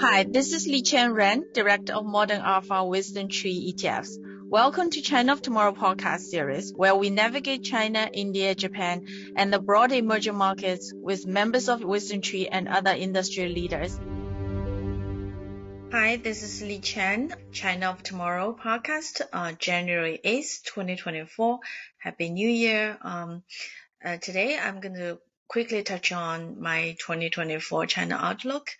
Hi, this is Liqian Ren, Director of Modern Alpha Wisdom Tree ETFs. Welcome to China of Tomorrow podcast series, where we navigate China, India, Japan, and the broader emerging markets with members of Wisdom Tree and other industry leaders. Hi, this is Li Chen, China of Tomorrow podcast, January 8th, 2024. Happy New Year. Today, I'm going to quickly touch on my 2024 China outlook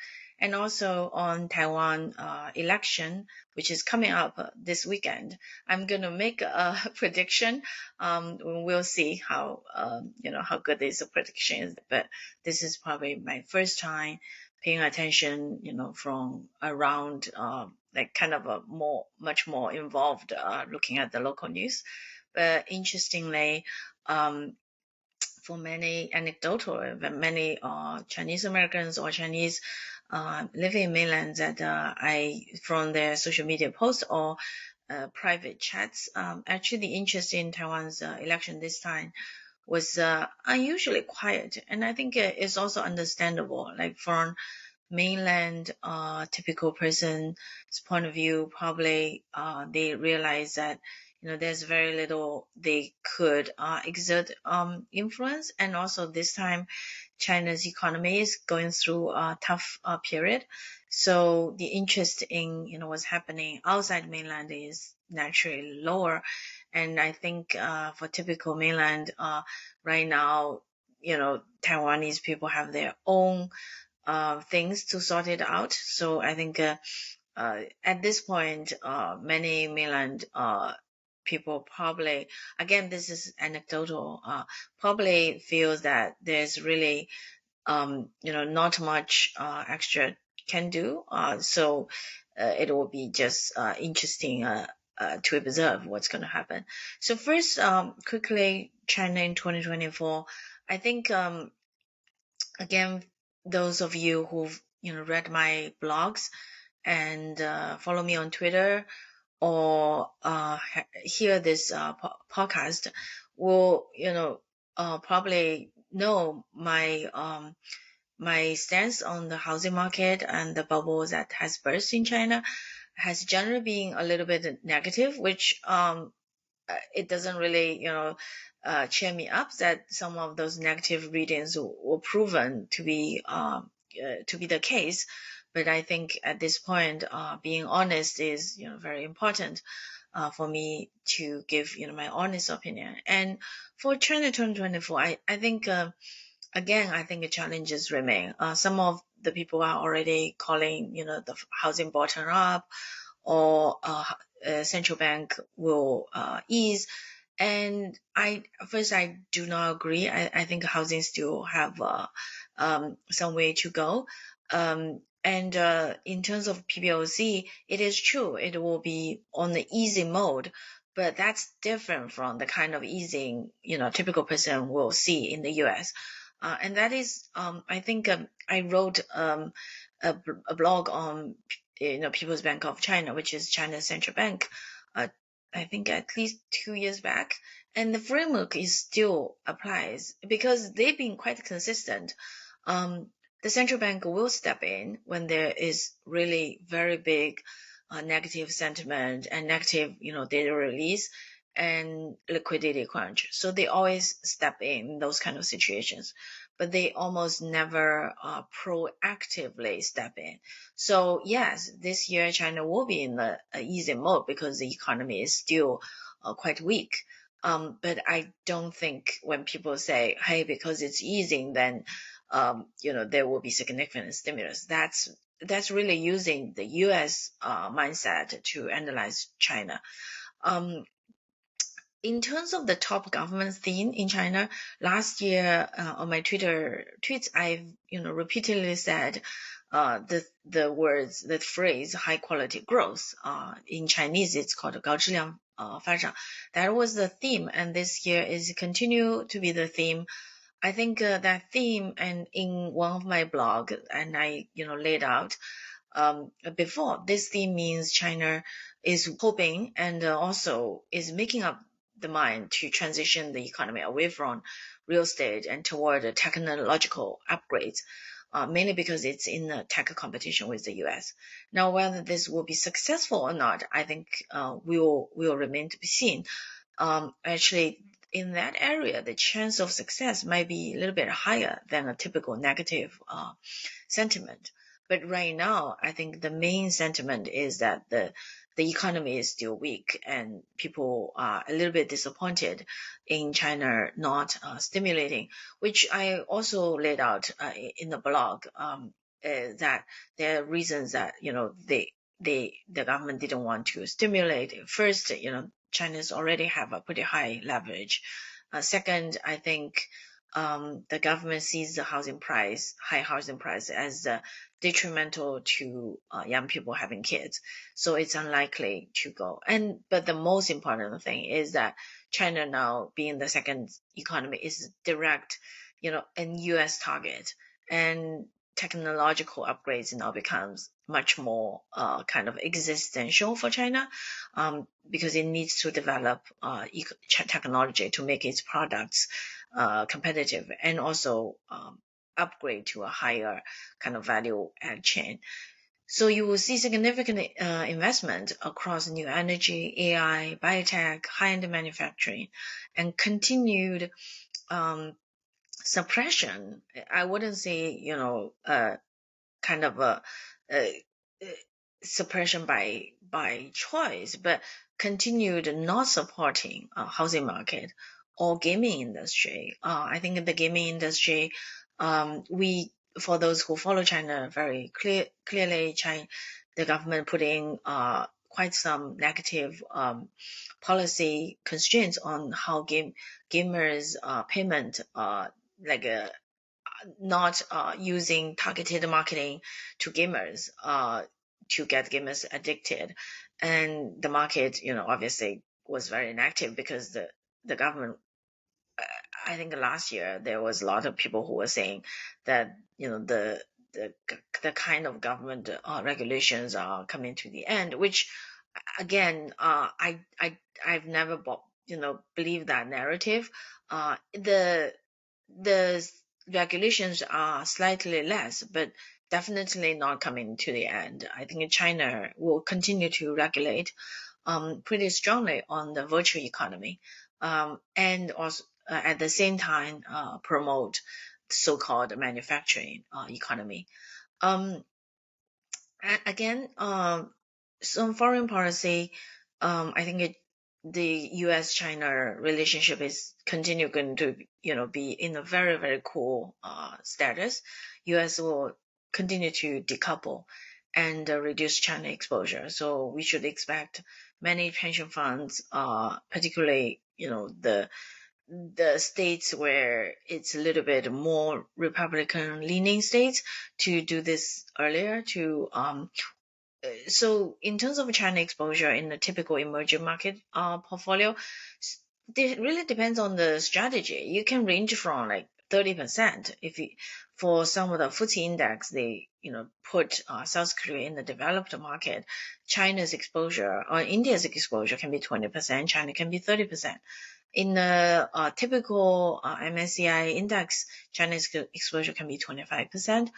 and also on Taiwan election, which is coming up this weekend. I'm going to make a prediction. We'll see how good this prediction is. But this is probably my first time paying attention, from around like kind of a much more involved looking at the local news. But interestingly, for many many Chinese Americans or Chinese living in mainland that I from their social media posts or private chats, actually the interest in Taiwan's election this time was unusually quiet, and I think it's also understandable. Like from mainland typical person's point of view, probably they realize that there's very little they could exert influence, and also this time China's economy is going through a tough period, so the interest in what's happening outside mainland is naturally lower. And I think for typical mainland right now, Taiwanese people have their own things to sort it out. So I think at this point, many mainland people probably, again, this is anecdotal, probably feels that there's really, not much extra can do. So it will be just interesting to observe what's going to happen. So first, quickly, China in 2024. I think, again, those of you who've read my blogs and follow me on Twitter or hear this podcast will probably know my my stance on the housing market and the bubble that has burst in China has generally been a little bit negative, which it doesn't really cheer me up that some of those negative readings were proven to be the case. But I think at this point, being honest is very important for me to give my honest opinion. And for China 2024, I think again, I think the challenges remain. Some of the people are already calling the housing bottom up, or central bank will ease. And I do not agree. I think housing still have some way to go. And in terms of PBOC, it is true it will be on the easy mode, but that's different from the kind of easing typical person will see in the U.S. And that is, I think I wrote a blog on People's Bank of China, which is China's central bank, I think at least 2 years back, and the framework is still applies because they've been quite consistent. The central bank will step in when there is really very big negative sentiment and negative data release and liquidity crunch. So they always step in those kind of situations, but they almost never proactively step in. So yes, this year China will be in the easy mode because the economy is still quite weak. But I don't think when people say, hey, because it's easing, then there will be significant stimulus. That's really using the U.S. mindset to analyze China. In terms of the top government theme in China, last year on my Twitter tweets, I've repeatedly said the phrase high quality growth. In Chinese, it's called 高质量发展. That was the theme, and this year is continue to be the theme. I think that theme, and in one of my blog, and I laid out before, this theme means China is hoping and also is making up the mind to transition the economy away from real estate and toward technological upgrades. mainly because it's in a tech competition with the U.S. Now, whether this will be successful or not, I think will remain to be seen. Actually, in that area, the chance of success might be a little bit higher than a typical negative sentiment. But right now, I think the main sentiment is that the economy is still weak and people are a little bit disappointed in China not stimulating, which I also laid out in the blog, that there are reasons that, the government didn't want to stimulate. First, China's already have a pretty high leverage. Second, I think the government sees the high housing price as detrimental to young people having kids. So it's unlikely to go. But the most important thing is that China now being the second economy is direct, an US target, and technological upgrades now becomes much more kind of existential for China, because it needs to develop technology to make its products competitive, and also upgrade to a higher kind of value add chain. So you will see significant investment across new energy, AI, biotech, high-end manufacturing, and continued suppression. I wouldn't say, kind of a suppression by choice, but continued not supporting housing market or gaming industry. I think in the gaming industry, we for those who follow China very clearly, the government put in quite some negative policy constraints on how gamers payment, like not using targeted marketing to gamers to get gamers addicted. And the market, obviously was very inactive because the government, I think last year there was a lot of people who were saying that, the the kind of government regulations are coming to the end, which again, I've never believed that narrative. The regulations are slightly less, but definitely not coming to the end. I think China will continue to regulate pretty strongly on the virtual economy, and also at the same time promote so-called manufacturing economy. Um, Again, some foreign policy, I think the U.S. China relationship is continue going to, be in a very, very cool status. U.S. will continue to decouple and reduce China exposure. So we should expect many pension funds, particularly, the states where it's a little bit more Republican leaning states, to do this earlier to so in terms of China exposure in the typical emerging market portfolio, it really depends on the strategy. You can range from like 30%. If you, for some of the FTSE index, they put South Korea in the developed market. China's exposure or India's exposure can be 20%. China can be 30%. In the typical MSCI index, China's exposure can be 25%.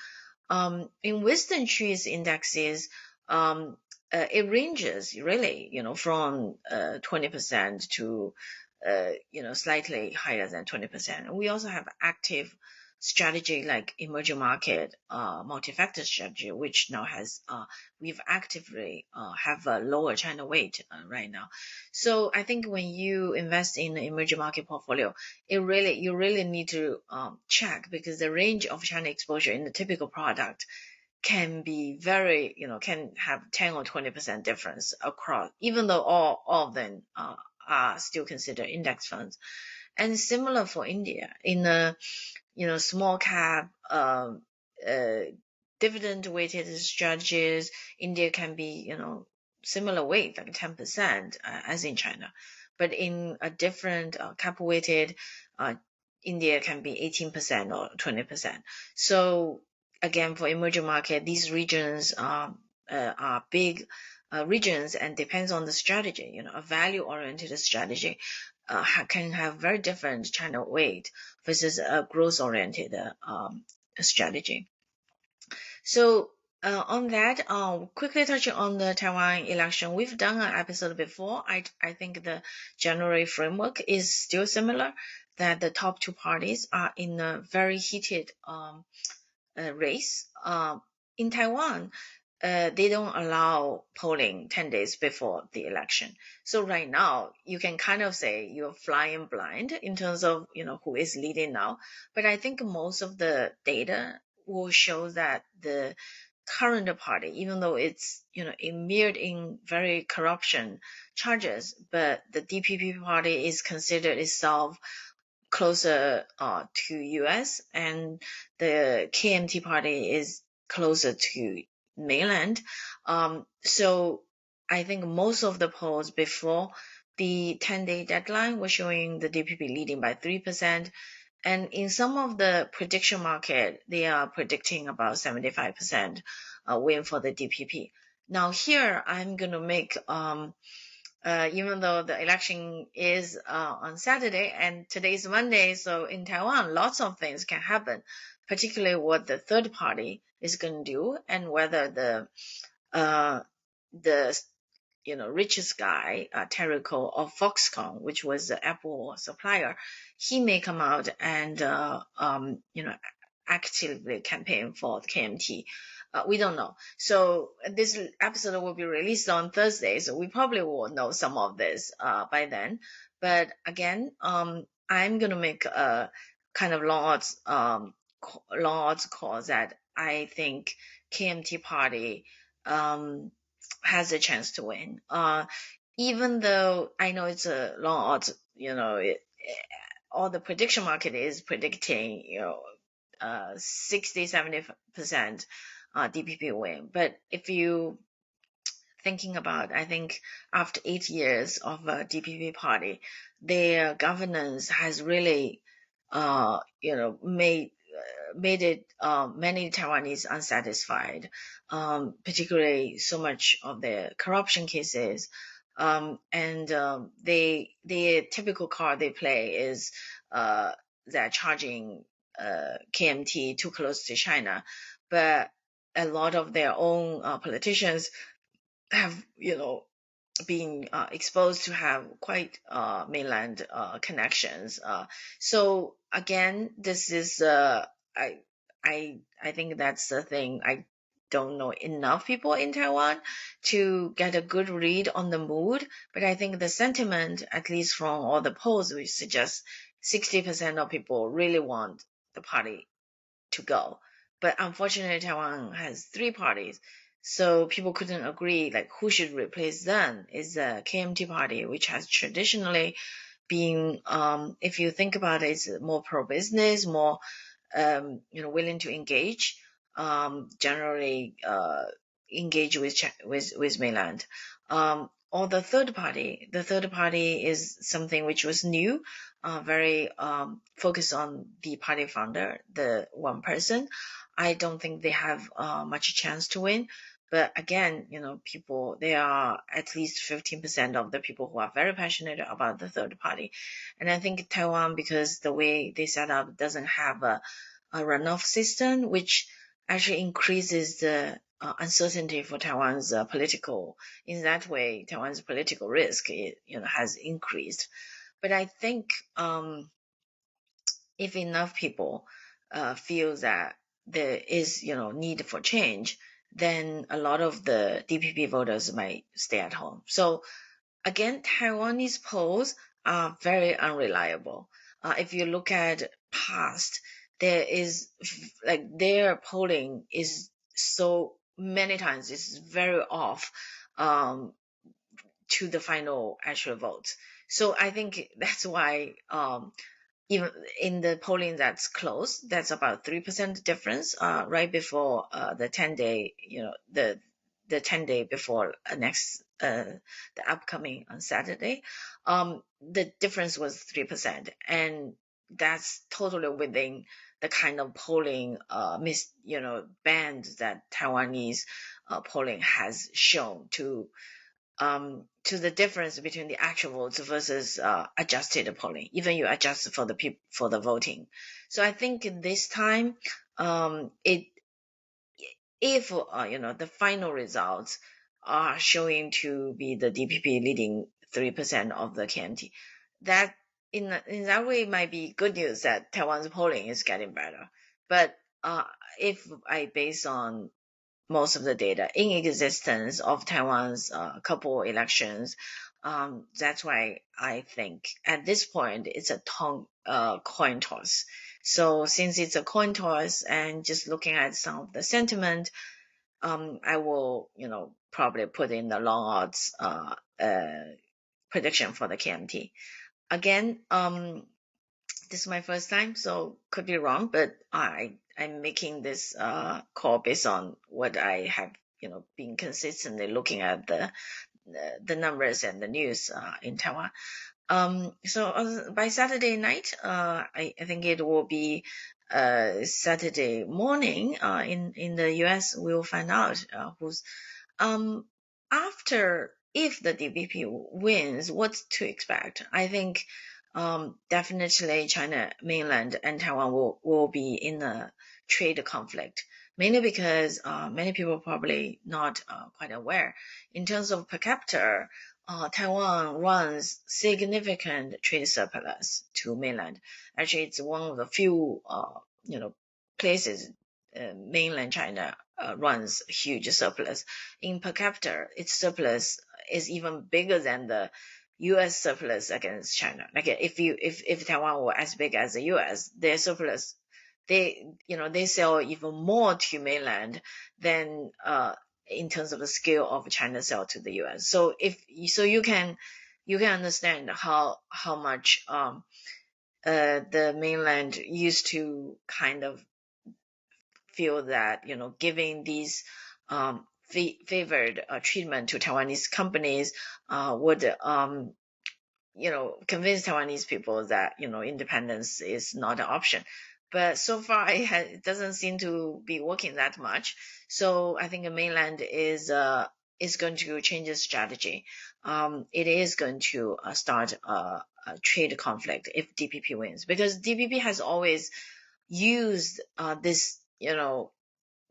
In Western Trees indexes, it ranges really, from 20% to slightly higher than 20%. And we also have active strategy like emerging market multi-factor strategy, which now has we've actively have a lower China weight right now. So I think when you invest in the emerging market portfolio, you really need to check, because the range of China exposure in the typical product can be very, can have 10 or 20% difference across, even though all of them are still considered index funds. And similar for India in a, small cap, dividend weighted strategies, India can be, similar weight, like 10%, as in China. But in a different cap weighted, India can be 18% or 20%. So again, for emerging market, these regions are big regions, and depends on the strategy. A value-oriented strategy can have very different China weight versus a growth-oriented strategy. So on that, quickly touching on the Taiwan election, we've done an episode before. I think the general framework is still similar, that the top two parties are in a very heated race. In Taiwan, they don't allow polling 10 days before the election. So right now, you can kind of say you're flying blind in terms of, who is leading now. But I think most of the data will show that the current party, even though it's, immersed in very corruption charges, but the DPP party is considered itself closer to US, and the KMT party is closer to mainland. So I think most of the polls before the 10-day deadline were showing the DPP leading by 3%. And in some of the prediction market, they are predicting about 75% win for the DPP. Now here, I'm going to make even though the election is on Saturday and today's Monday, so in Taiwan, lots of things can happen, particularly what the third party is going to do, and whether the richest guy, Terrico of Foxconn, which was the Apple supplier, he may come out and actively campaign for the KMT. We don't know. So this episode will be released on Thursday, so we probably will know some of this by then. But again, I'm gonna make a kind of long odds call that I think KMT party has a chance to win. Even though I know it's a long odds, all the prediction market is predicting, 60-70% DPP win. But if you thinking about, I think after 8 years of a DPP party, their governance has really, made it many Taiwanese unsatisfied, particularly so much of the corruption cases. And the typical card they play is they're charging KMT too close to China, but a lot of their own politicians have, been exposed to have quite mainland connections. So again, this is I think that's the thing. I don't know enough people in Taiwan to get a good read on the mood, but I think the sentiment, at least from all the polls, which suggest 60% of people really want the party to go. But unfortunately, Taiwan has three parties, so people couldn't agree like who should replace them. Is the KMT party, which has traditionally been, if you think about it, it's more pro-business, more willing to engage, generally engage with mainland. Or the third party is something which was new, very focused on the party founder, the one person. I don't think they have much chance to win. But again, people, there are at least 15% of the people who are very passionate about the third party. And I think Taiwan, because the way they set up doesn't have a runoff system, which actually increases the uncertainty for Taiwan's political. In that way, Taiwan's political risk, has increased. But I think if enough people feel that there is, need for change, then a lot of the DPP voters might stay at home. So again, Taiwanese polls are very unreliable. If you look at past, there is like their polling is so many times it's very off to the final actual vote. So I think that's why even in the polling that's close, that's about 3% difference right before the 10-day, the 10-day before next the upcoming on Saturday. The difference was 3%, and that's totally within the kind of polling band that Taiwanese polling has shown to the difference between the actual votes versus adjusted polling. Even you adjust for the voting. So I think this time it if the final results are showing to be the DPP leading 3% of the KMT, that in that way might be good news that Taiwan's polling is getting better. But if I base on most of the data in existence of Taiwan's couple elections, that's why I think at this point it's a coin toss. So since it's a coin toss, and just looking at some of the sentiment, I will, probably put in the long odds prediction for the KMT. Again, this is my first time, so could be wrong, but I'm making this call based on what I have, been consistently looking at the numbers and the news in Taiwan. So by Saturday night, I think it will be Saturday morning in the U.S. We'll find out who's after, if the DPP wins, what's to expect. I think definitely China mainland and Taiwan will be in a trade conflict, mainly because many people probably not quite aware. In terms of per capita, Taiwan runs significant trade surplus to mainland. Actually, it's one of the few places mainland China runs huge surplus. In per capita, its surplus is even bigger than the U.S. surplus against China. Like if Taiwan were as big as the U.S., their surplus, they sell even more to mainland than in terms of the scale of China sell to the U.S. So you can understand how much the mainland used to kind of feel that giving these favored treatment to Taiwanese companies would convince Taiwanese people that independence is not an option. But so far it doesn't seem to be working that much. So I think the mainland is going to change its strategy. It is going to start a trade conflict if DPP wins, because DPP has always used this.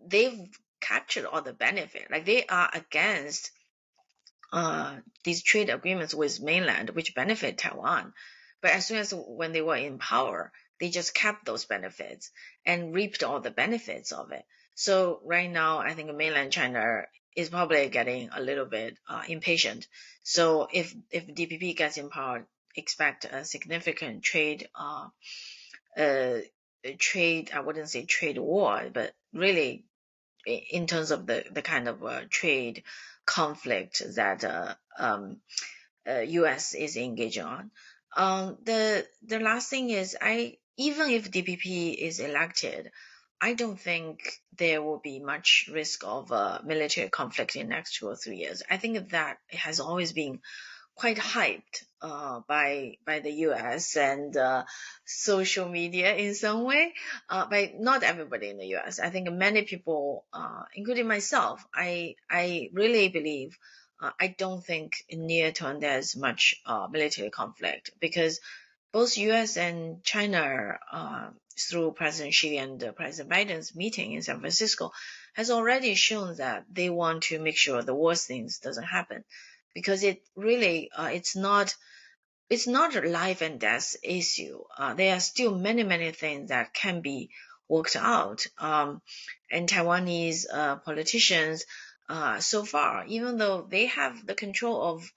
They've captured all the benefit. Like, they are against these trade agreements with mainland, which benefit Taiwan. But as soon as when they were in power, they just kept those benefits and reaped all the benefits of it. So right now, I think mainland China is probably getting a little bit impatient. So if DPP gets in power, expect a significant trade I wouldn't say trade war, but really in terms of the kind of trade conflict that U.S. is engaging on. The last thing is, even if DPP is elected, I don't think there will be much risk of military conflict in the next 2 or 3 years. I think that it has always been quite hyped by the U.S. and social media in some way, by not everybody in the U.S. I think many people, including myself, I really believe, I don't think in near term there's much military conflict, because both U.S. and China, through President Xi and President Biden's meeting in San Francisco, has already shown that they want to make sure the worst things doesn't happen, because it really it's not a life and death issue. There are still many things that can be worked out, and Taiwanese politicians, so far, even though they have the control of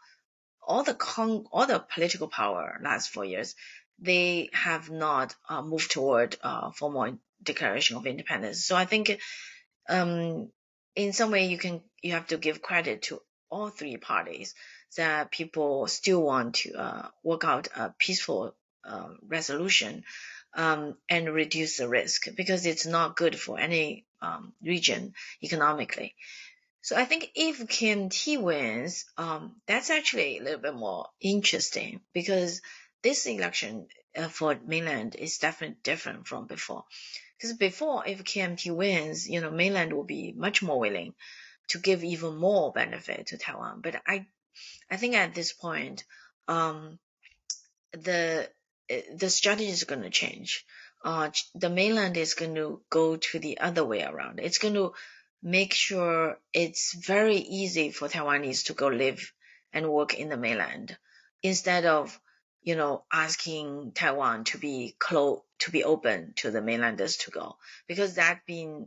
all the political power last 4 years, they have not moved toward formal declaration of independence. So I think in some way you have to give credit to all three parties, that people still want to work out a peaceful resolution, and reduce the risk, because it's not good for any region economically. So I think if KMT wins, that's actually a little bit more interesting, because this election for mainland is definitely different from before. Because before, if KMT wins, mainland will be much more willing to give even more benefit to Taiwan. But I think at this point, the strategy is going to change. The mainland is going to go to the other way around. It's going to make sure it's very easy for Taiwanese to go live and work in the mainland, instead of, asking Taiwan to be open to the mainlanders to go, because that been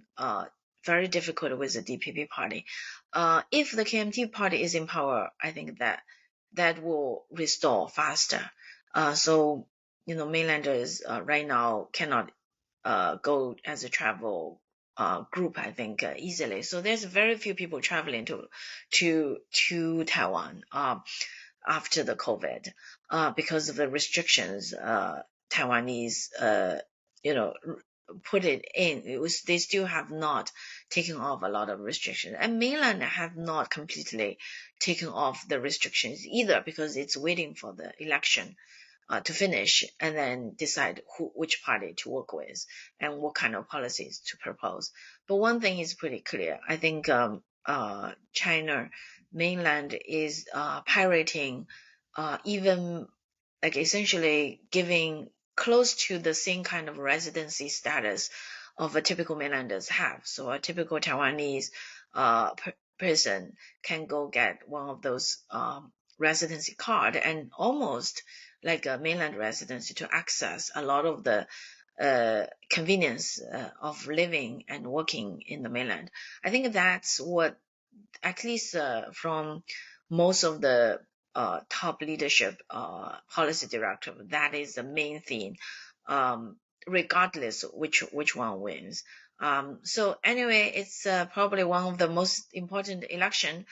very difficult with the DPP party. If the KMT party is in power, I think that will restore faster. So, mainlanders right now cannot go as a travel group, I think, easily. So there's very few people traveling to Taiwan after the COVID, because of the restrictions. Taiwanese, put it in. They still have not taken off a lot of restrictions, and mainland have not completely taken off the restrictions either, because it's waiting for the election to finish, and then decide which party to work with and what kind of policies to propose. But one thing is pretty clear. I think China mainland is pirating, even like essentially giving close to the same kind of residency status of a typical mainlanders have. So a typical Taiwanese person can go get one of those residency card, and almost like a mainland residency, to access a lot of the convenience of living and working in the mainland. I think that's what, at least from most of the top leadership policy director, that is the main thing, regardless which one wins. So anyway, it's probably one of the most important election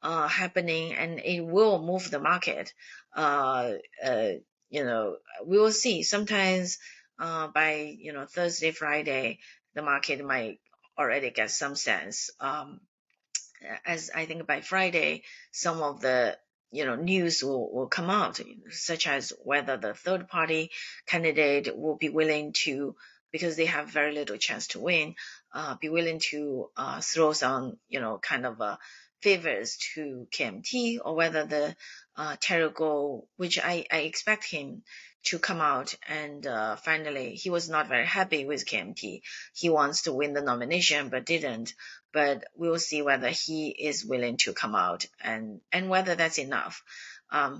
happening, and it will move the market. Uh, uh, we will see. Sometimes by Thursday, Friday, the market might already get some sense. As I think by Friday, some of the news will come out, such as whether the third party candidate will be willing to, because they have very little chance to win, be willing to throw some kind of favors to KMT, or whether the Terrigal, which I expect him to come out, and finally he was not very happy with KMT. He wants to win the nomination but didn't. But we'll see whether he is willing to come out, and whether that's enough.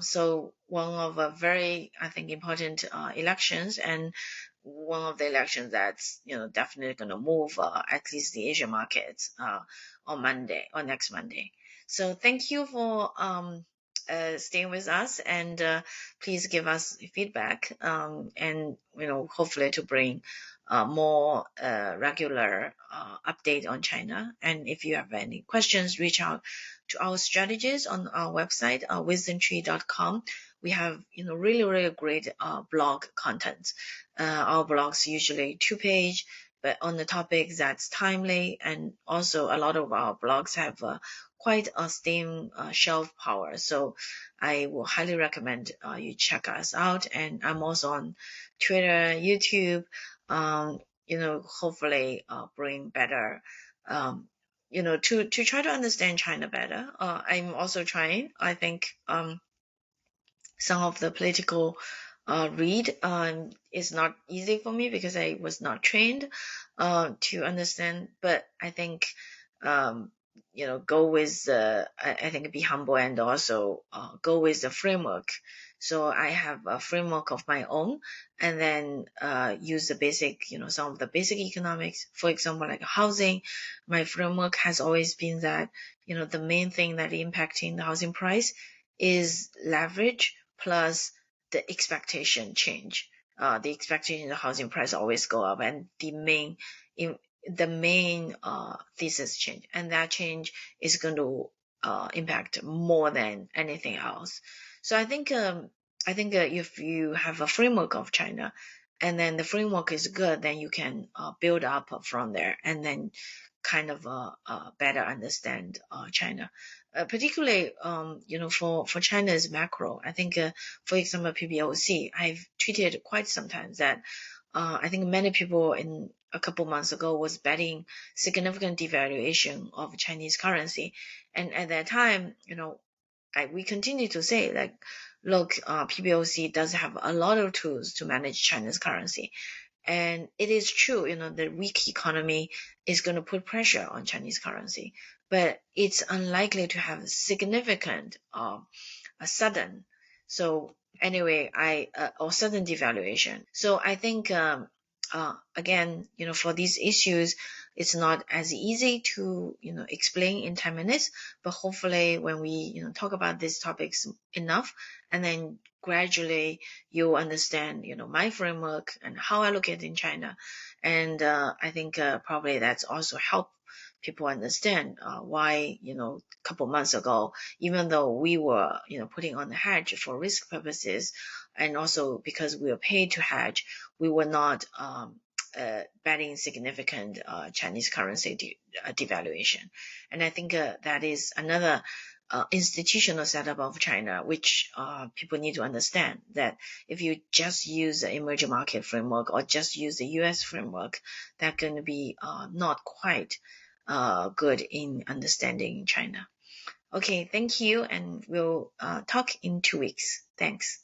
So one of a very, I think, important elections, and one of the elections that's definitely going to move at least the Asian markets on Monday, or next Monday. So thank you for staying with us, and please give us feedback, and hopefully to bring more regular update on China. And if you have any questions, reach out to our strategists on our website, wisdomtree.com. We have really, really great blog content. Our blogs usually 2-page, but on the topic that's timely, and also a lot of our blogs have quite a staying shelf power. So I will highly recommend you check us out. And I'm also on Twitter, YouTube, hopefully bring better, to try to understand China better. I'm also trying, I think, some of the political read is not easy for me, because I was not trained to understand. But I think go with I think be humble, and also go with the framework. So I have a framework of my own, and then use the basic, some of the basic economics. For example, like housing, my framework has always been that the main thing that impacting the housing price is leverage plus the expectation change. The expectation the housing price always go up, and the main thesis change, and that change is going to impact more than anything else. So I think if you have a framework of China, and then the framework is good, then you can build up from there, and then kind of better understand China. Particularly, for China's macro, I think, for example, PBOC, I've tweeted quite sometimes that I think many people in a couple months ago was betting significant devaluation of Chinese currency, and at that time, we continue to say, like, look, PBOC does have a lot of tools to manage China's currency, And it is true, the weak economy is going to put pressure on Chinese currency, but it's unlikely to have significant, a sudden, so anyway, or sudden devaluation. So I think, again, for these issues, it's not as easy to, explain in 10 minutes, but hopefully when we, talk about these topics enough, and then gradually you'll understand, my framework and how I look at it in China. And I think probably that's also help people understand why, a couple months ago, even though we were, putting on the hedge for risk purposes, and also because we were paid to hedge, we were not betting significant Chinese currency devaluation. And I think that is another institutional setup of China, which people need to understand, that if you just use the emerging market framework or just use the U.S. framework, that's going to be not quite good in understanding China. Okay, thank you, and we'll talk in 2 weeks. Thanks.